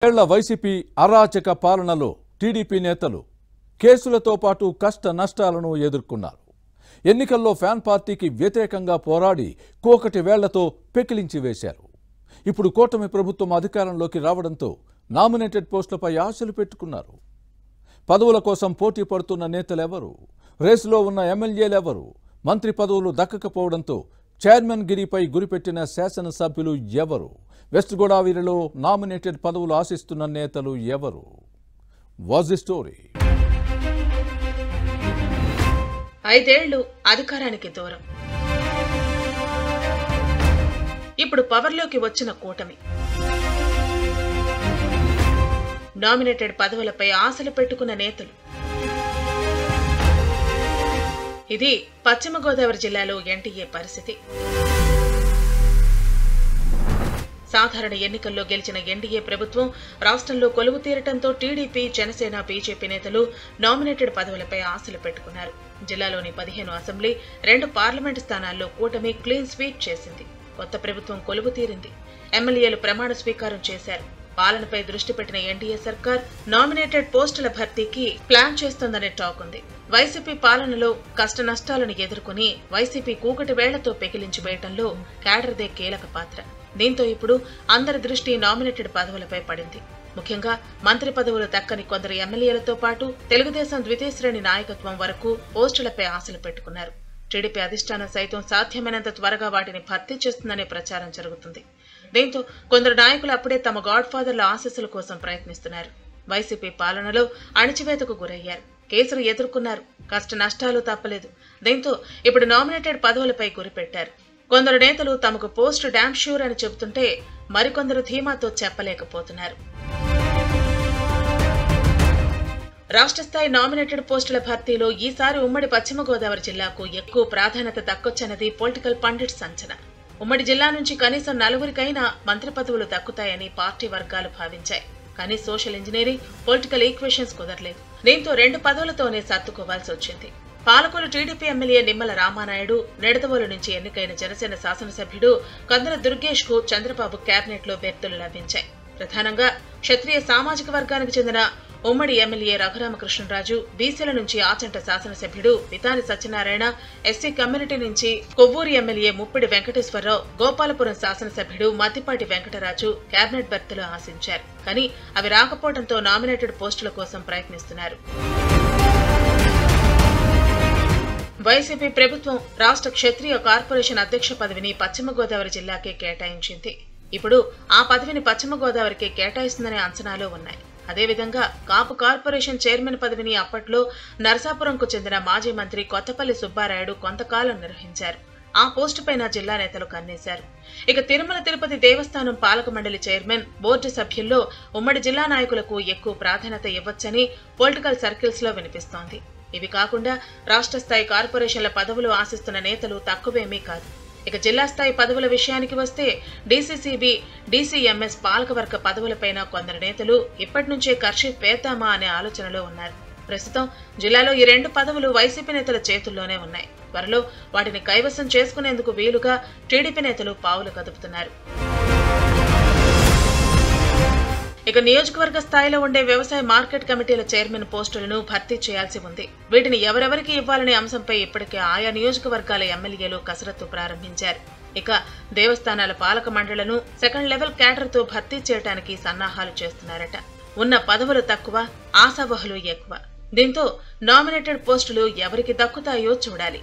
ఏళ్ల వైసీపీ అరాచక పాలనలో టీడీపీ నేతలు కేసులతో పాటు కష్ట నష్టాలను ఎదుర్కొన్నారు. ఎన్నికల్లో ఫ్యాన్ పార్టీకి వ్యతిరేకంగా పోరాడి కోకటి వేళ్లతో పెకిలించి వేశారు. ఇప్పుడు కూటమి ప్రభుత్వం అధికారంలోకి రావడంతో నామినేటెడ్ పోస్టులపై ఆశలు పెట్టుకున్నారు. పదవుల కోసం పోటీ పడుతున్న నేతలెవరు, రేసులో ఉన్న ఎమ్మెల్యేలెవరు, మంత్రి పదవులు దక్కకపోవడంతో చైర్మన్ గిరిపై గురిపెట్టిన శాసనసభ్యులు ఎవరు, వెస్ట్ గోదావరిలో నామినేటెడ్ పదవులు ఆశిస్తున్న నేతలు ఎవరు? Was the story. 5 ఏళ్లు అధికారానికి దూరం. ఇప్పుడు పవర్లోకి వచ్చిన కూటమి నామినేటెడ్ పదవులపై ఆశలు పెట్టుకున్న నేతలు. ఇది పశ్చిమ గోదావరి జిల్లాలో ఎన్టీఏ పరిస్థితి. సాధారణ ఎన్నికల్లో గెలిచిన ఎన్డీఏ ప్రభుత్వం రాష్ట్రంలో కొలువు తీరటంతో టీడీపీ, జనసేన, బీజేపీ నేతలు నామినేటెడ్ పదవులపై ఆశలు పెట్టుకున్నారు. జిల్లాలోని 15 అసెంబ్లీ, 2 పార్లమెంటు స్థానాల్లో కూటమి క్లీన్ స్వీప్ చేసింది. కొత్త ప్రభుత్వం కొలువు తీరింది. ఎమ్మెల్యేలు ప్రమాణ స్వీకారం చేశారు. పాలనపై దృష్టి పెట్టిన ఎన్డీఏ సర్కార్ నామినేటెడ్ పోస్టుల భర్తీకి ప్లాన్ చేస్తోందనే టాక్ ఉంది. వైసీపీ పాలనలో కష్ట నష్టాలను ఎదుర్కొని వైసీపీ కూకటి వేళ్లతో పెకిలించి వేయటంలో క్యాడర్దే కీలక పాత్ర. దీంతో ఇప్పుడు అందరి దృష్టి నామినేటెడ్ పదవులపై పడింది. ముఖ్యంగా మంత్రి పదవులు దక్కని కొందరు ఎమ్మెల్యేలతో పాటు తెలుగుదేశం ద్వితీయ శ్రేణి నాయకత్వం వరకు పోస్టులపై ఆశలు పెట్టుకున్నారు. టీడీపీ అధిష్టానం సైతం సాధ్యమైనంత త్వరగా వాటిని భర్తీ చేస్తుందనే ప్రచారం జరుగుతుంది. దీంతో కొందరు నాయకులు అప్పుడే తమ గాడ్ ఫాదర్ల ఆశీస్సుల కోసం ప్రయత్నిస్తున్నారు. వైసీపీ పాలనలో అణిచివేతకు గురయ్యారు, కేసులు ఎదుర్కొన్నారు, కష్ట నష్టాలు తప్పలేదు. దీంతో ఇప్పుడు నామినేటెడ్ పదవులపై గురిపెట్టారు. కొందరు నేతలు తమకు పోస్ట్ డామ్ ష్యూర్ అని చెబుతుంటే మరికొందరు ధీమాతో చెప్పలేకపోతున్నారు. రాష్ట్ర స్థాయి నామినేటెడ్ పోస్టుల భర్తీలో ఈసారి ఉమ్మడి పశ్చిమ గోదావరి జిల్లాకు ఎక్కువ ప్రాధాన్యత దక్కొచ్చన్నది పొలిటికల్ పండిట్స్ అంచనా. ఉమ్మడి జిల్లా నుంచి కనీసం 4 మంత్రి పదవులు దక్కుతాయని పార్టీ వర్గాలు భావించాయి. కానీ సోషల్ ఇంజనీరింగ్, పొలిటికల్ ఈక్వేషన్స్ కుదరలేదు. దీంతో 2 పదవులతోనే సర్దుకోవాల్సి వచ్చింది. పాలకొల్లు టీడీపీ ఎమ్మెల్యే నిమ్మల రామానాయుడు, నిడదవోలు నుంచి ఎన్నికైన జనసేన శాసనసభ్యుడు కందుల దుర్గేష్ కు చంద్రబాబు కేబినెట్ లో బెర్తులు లభించాయి. ప్రధానంగా క్షత్రియ సామాజిక వర్గానికి చెందిన ఉమ్మడి ఎమ్మెల్యే రఘురామకృష్ణరాజు, బీసీల నుంచి ఆచంట శాసనసభ్యుడు వితాని సత్యనారాయణ, ఎస్సీ కమ్యూనిటీ నుంచి కొవ్వూరి ఎమ్మెల్యే ముప్పిడి వెంకటేశ్వరరావు, గోపాలపురం శాసనసభ్యుడు మద్దిపాటి వెంకటరాజు కేబినెట్ బెర్తులు ఆశించారు. కానీ అవి రాకపోవడంతో నామినేటెడ్ పోస్టుల కోసం ప్రయత్నిస్తున్నారు. వైసీపీ ప్రభుత్వం రాష్ట్ర క్షత్రియ కార్పొరేషన్ అధ్యక్ష పదవిని పశ్చిమ గోదావరి జిల్లాకే కేటాయించింది. ఇప్పుడు ఆ పదవిని పశ్చిమ గోదావరికి కేటాయిస్తుందనే అంచనాలు ఉన్నాయి. అదేవిధంగా కాపు కార్పొరేషన్ చైర్మన్ పదవిని అప్పట్లో నరసాపురంకు చెందిన మాజీ మంత్రి కొత్తపల్లి సుబ్బారాయుడు కొంతకాలం నిర్వహించారు. ఆ పోస్టుపైన జిల్లా నేతలు కన్నేశారు. ఇక తిరుమల తిరుపతి దేవస్థానం పాలక మండలి చైర్మన్, బోర్డు సభ్యుల్లో ఉమ్మడి జిల్లా నాయకులకు ఎక్కువ ప్రాధాన్యత ఇవ్వొచ్చని పొలిటికల్ సర్కిల్స్ లో వినిపిస్తోంది. ఇవి కాకుండా రాష్ట్ర స్థాయి కార్పొరేషన్ల పదవులు ఆశిస్తున్న నేతలు తక్కువేమీ కాదు. ఇక జిల్లా స్థాయి పదవుల విషయానికి వస్తే డీసీసీబీ, డీసీఎంఎస్ పాలకవర్గ పదవులపైన కొందరు నేతలు ఇప్పటి నుంచే కర్షిప్ వేద్దామా అనే ఆలోచనలో ఉన్నారు. ప్రస్తుతం జిల్లాలో ఈ 2 పదవులు వైసీపీ నేతల చేతుల్లోనే ఉన్నాయి. త్వరలో వాటిని కైవసం చేసుకునేందుకు వీలుగా టీడీపీ నేతలు పావులు కదుపుతున్నారు. ఇక నియోజకవర్గ స్థాయిలో ఉండే వ్యవసాయ మార్కెట్ కమిటీల చైర్మన్ పోస్టులను భర్తీ చేయాల్సి ఉంది. వీటిని ఎవరెవరికి ఇవ్వాలనే అంశంపై ఇప్పటికే ఆయా నియోజకవర్గాల ఎమ్మెల్యేలు కసరత్తు ప్రారంభించారు. ఇక దేవస్థానాల పాలక మండళ్లను సెకండ్ లెవెల్ క్యాడర్తో భర్తీ చేయడానికి సన్నాహాలు చేస్తున్నారట. ఉన్న పదవులు తక్కువ, ఆశావహులు ఎక్కువ. దీంతో నామినేటెడ్ పోస్టులు ఎవరికి దక్కుతాయో చూడాలి.